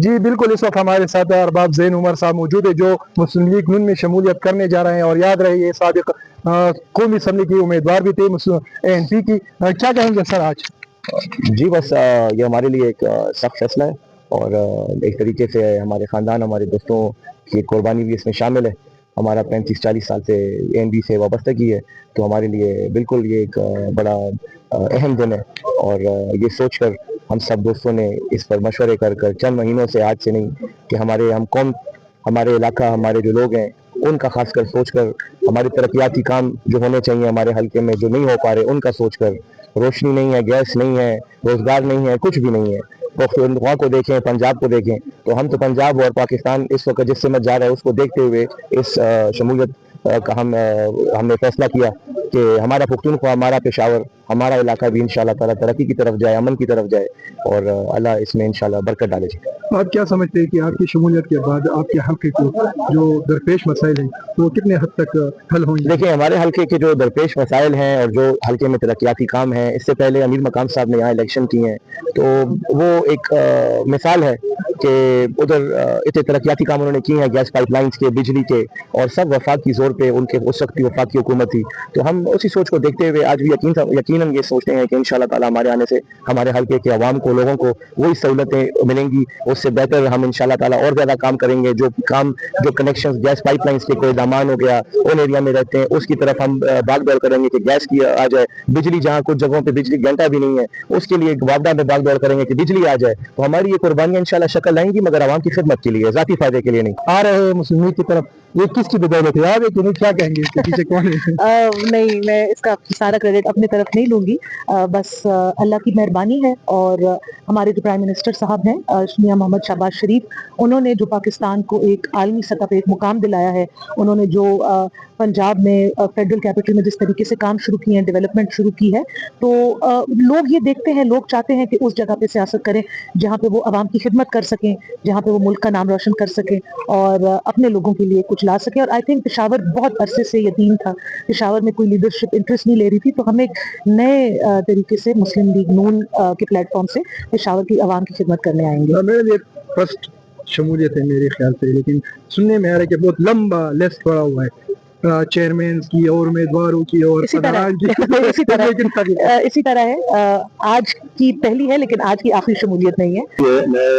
جی بالکل، اس وقت ہمارے ساتھ ارباب زین عمر صاحب موجود ہے جو مسلم لیگ نون میں شمولیت کرنے جا رہے ہیں، اور یاد رہے یہ سابق قومی اسمبلی کی امیدوار بھی تھے ANP کی۔ کیا کہیں گے سر آج؟ جی بس یہ ہمارے لیے ایک سخت فیصلہ ہے، اور ایک طریقے سے ہمارے خاندان، ہمارے دوستوں کی قربانی بھی اس میں شامل ہے۔ ہمارا 35-40 سال سے ANP سے وابستگی ہے، تو ہمارے لیے بالکل یہ ایک بڑا اہم دن ہے، اور یہ سوچ کر ہم سب دوستوں نے اس پر مشورے کر چند مہینوں سے، آج سے نہیں، کہ ہم قوم، ہمارے علاقہ، ہمارے جو لوگ ہیں ان کا خاص کر سوچ کر، ہمارے ترقیاتی کام جو ہونے چاہیے ہمارے حلقے میں جو نہیں ہو پا رہے ان کا سوچ کر، روشنی نہیں ہے، گیس نہیں ہے، روزگار نہیں ہے، کچھ بھی نہیں ہے، پختونخوا کو دیکھیں، پنجاب کو دیکھیں، تو ہم تو پنجاب اور پاکستان اس وقت جس سمت جا رہا ہے اس کو دیکھتے ہوئے اس شمولیت کا ہم نے فیصلہ کیا کہ ہمارا پختونخوا، ہمارا پشاور، ہمارا علاقہ بھی انشاءاللہ تعالیٰ ترقی کی طرف جائے، امن کی طرف جائے، اور اللہ اس میں انشاءاللہ برکت ڈالے جائے۔ آپ کیا سمجھتے ہیں کہ آپ کی شمولیت کے بعد آپ کے حلقے کو جو درپیش مسائل ہیں وہ کتنے حد تک حل ہوں گے؟ دیکھیں، ہمارے حلقے کے جو درپیش مسائل ہیں اور جو حلقے میں ترقیاتی کام ہیں، اس سے پہلے امیر مقام صاحب نے یہاں الیکشن کی ہیں، تو وہ ایک مثال ہے کہ ادھر اتنے ترقیاتی کام انہوں نے کیے ہیں، گیس پائپ لائنز کے، بجلی کے، اور سب وفاق کی زور پہ ان کے اس وقت کی وفاق کی حکومت تھی، تو ہم اسی سوچ کو دیکھتے ہوئے آج بھی یقیناً یہ سوچتے ہیں کہ انشاءاللہ تعالیٰ ہمارے آنے سے ہمارے حلقے کے عوام کو، لوگوں کو وہی سہولتیں ملیں گی، اس سے بہتر ہم انشاءاللہ تعالیٰ اور زیادہ کام کریں گے۔ جو کنیکشنز گیس پائپ لائنز کے کوئی دامان ہو گیا، ان ایریا میں رہتے ہیں، اس کی طرف ہم باغ دوڑ کریں گے کہ گیس کی آ جائے، بجلی جہاں کچھ جگہوں پہ بجلی گھنٹہ بھی نہیں ہے اس کے لیے وابڈا میں باغ دوڑ کریں گے کہ بجلی آ جائے، تو ہماری یہ قربانیاں انشاءاللہ شکل لائیں گی، مگر عوام کی خدمت کے لیے، ذاتی فائدے کے لیے نہیں۔ آ رہے مسلم لیگ کی طرف یہ کس کی بدولت ہے؟ آپ ایک نہیں، کیا کہیں گے اس کے پیچھے کون ہے؟ نہیں، میں اس کا سارا کریڈٹ اپنی طرف نہیں لوں گی، بس اللہ کی مہربانی ہے، اور ہمارے جو پرائم منسٹر صاحب ہیں میاں محمد شہباز شریف، انہوں نے جو پاکستان کو ایک عالمی سطح پہ ایک مقام دلایا ہے، انہوں نے جو پنجاب میں فیڈرل کیپٹل میں جس طریقے سے کام شروع کیے ہیں، ڈیولپمنٹ شروع کی ہے، تو لوگ یہ دیکھتے ہیں، لوگ چاہتے ہیں کہ اس جگہ پہ سیاست کریں جہاں پہ وہ عوام کی خدمت کر سکیں، جہاں پہ وہ ملک کا نام روشن کر سکیں اور اپنے لوگوں کے لیے کچھ لا سکیں۔ اور آئی تھنک پشاور بہت عرصے سے یتیم تھا، پشاور میں کوئی لیڈرشپ انٹرسٹ نہیں لے رہی تھی، تو ہم ایک نئے طریقے سے مسلم لیگ نون کے پلیٹ فارم سے پشاور کی عوام کی خدمت کرنے آئیں گے۔ میرے لیے فرسٹ شمولیت ہے میرے خیال سے، لیکن سننے میں آ رہا ہے کہ بہت لمبا لسٹ پڑا ہوا ہے، چیئرمین کی اور امیدواروں کی اور اسی طرح ہے، آج کی پہلی ہے لیکن آج کی آخری شمولیت نہیں ہے۔ میں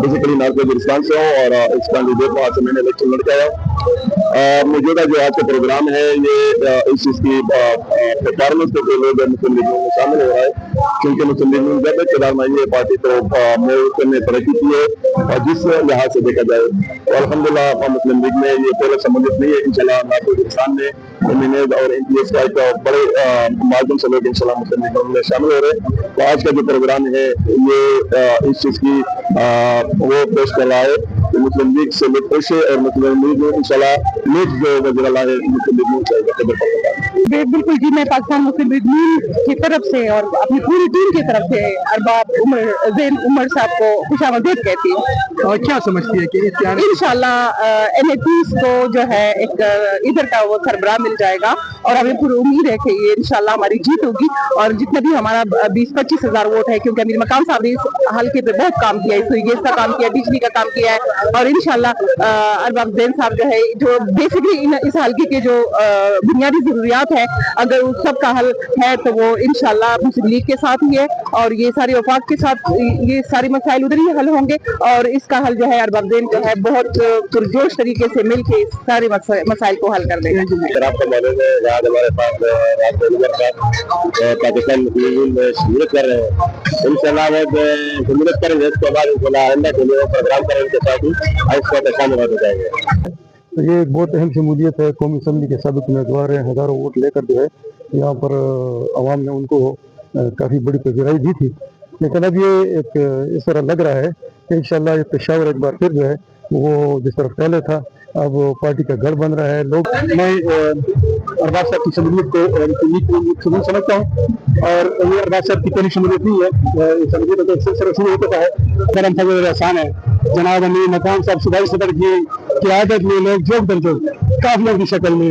بیسیکلی نارتھ وزیرستان سے ہوں اور اس کینڈیڈیٹ وہاں سے میں نے الیکشن لڑ کے آیا۔ موجودہ جو آج کا پروگرام ہے یہ اس چیز کی پرفارمنس کے لوگ مسلم لیگ میں شامل ہو رہا ہے، کیونکہ مسلم لیگ جب اقتدار میں یہ پارٹی کو ملک نے ترقی کی ہے، اور جس لحاظ سے دیکھا جائے اور الحمدللہ مسلم لیگ میں یہ پہلا شمولیت نہیں ہے، انشاءاللہ نارتھ وزیرستان میں MNAs اور MPs کا ایک بڑے مارجن سے لوگ انشاءاللہ مسلم لیگ میں شامل ہو رہے ہیں، تو آج کا جو پروگرام ہے یہ اس چیز کی وہ پیش کر رہا ہے کہ مسلم لیگ سے لوگ خوش ہے، اور مسلم لیگ انشاءاللہ نیک جو وزیر اعلیٰ ہے مسلم لیگ میں چاہیے۔ بالکل جی، میں پاکستان مسلم لیگ نون کی طرف سے اور اپنی پوری ٹیم کی طرف سے ارباب زین عمر صاحب کو خوش آمدید کہتی ہوں۔ اور کیا سمجھتی ہے کہ انشاءاللہ NAPs کو جو ہے ایک ادھر کا وہ سربراہ مل جائے گا، اور ہمیں پوری امید ہے کہ یہ انشاءاللہ ہماری جیت ہوگی، اور جتنا بھی ہمارا 20-25 ہزار ووٹ ہے، کیونکہ امیر مقام صاحب نے اس حلقے پہ بہت کام کیا ہے، سوئی گیس کا کام کیا ہے، بجلی کا کام کیا ہے، اور انشاءاللہ ارباب زین صاحب جو ہے جو بیسکلی اس حلقے کے جو بنیادی ضروریات ہے، اگر اس سب کا حل ہے تو وہ انشاءاللہ مسلم لیگ کے ساتھ ہی ہے، اور یہ ساری وفاق کے ساتھ یہ سارے مسائل ادھر ہی حل ہوں گے، اور اس کا حل جو ہے ارباب زین جو ہے بہت پرجوش طریقے سے مل کے اس سارے مسائل کو حل کر دے گا۔ ہمارے پاس پاکستان مسلم لیگ میں شمولیت کر رہے ہیں، انشاءاللہ وہ شمولیت کریں گے، اس کے بعد انشاءاللہ آئندہ کے لیے پروگرام کریں کے ساتھ ہی اس کو شامل ہو جائیں گے۔ یہ ایک بہت اہم شمولیت ہے، قومی اسمبلی کے سابق امیدوار ہیں، ہزاروں ووٹ لے کر جو ہے یہاں پر عوام نے ان کو کافی بڑی پذیرائی دی تھی، لیکن اب یہ ایک اس طرح لگ رہا ہے کہ انشاءاللہ یہ پشاور ایک بار پھر جو ہے وہ جس طرح پہلے تھا اب پارٹی کا گڑھ بن رہا ہے۔ لوگ میں ارباب صاحب کی شمولیت کو سمجھتا ہوں، اور یہ ارباب صاحب کی پہلی شمولیت نہیں ہے، شمولیت کا سلسلہ شروع ہو چکا ہے، کرم فضل احسان ہے۔ جناب امیر مقام صاحب صوبائی صدر کی قیادت میں لوگ جوگ در جوگ قافلوں کی شکل میں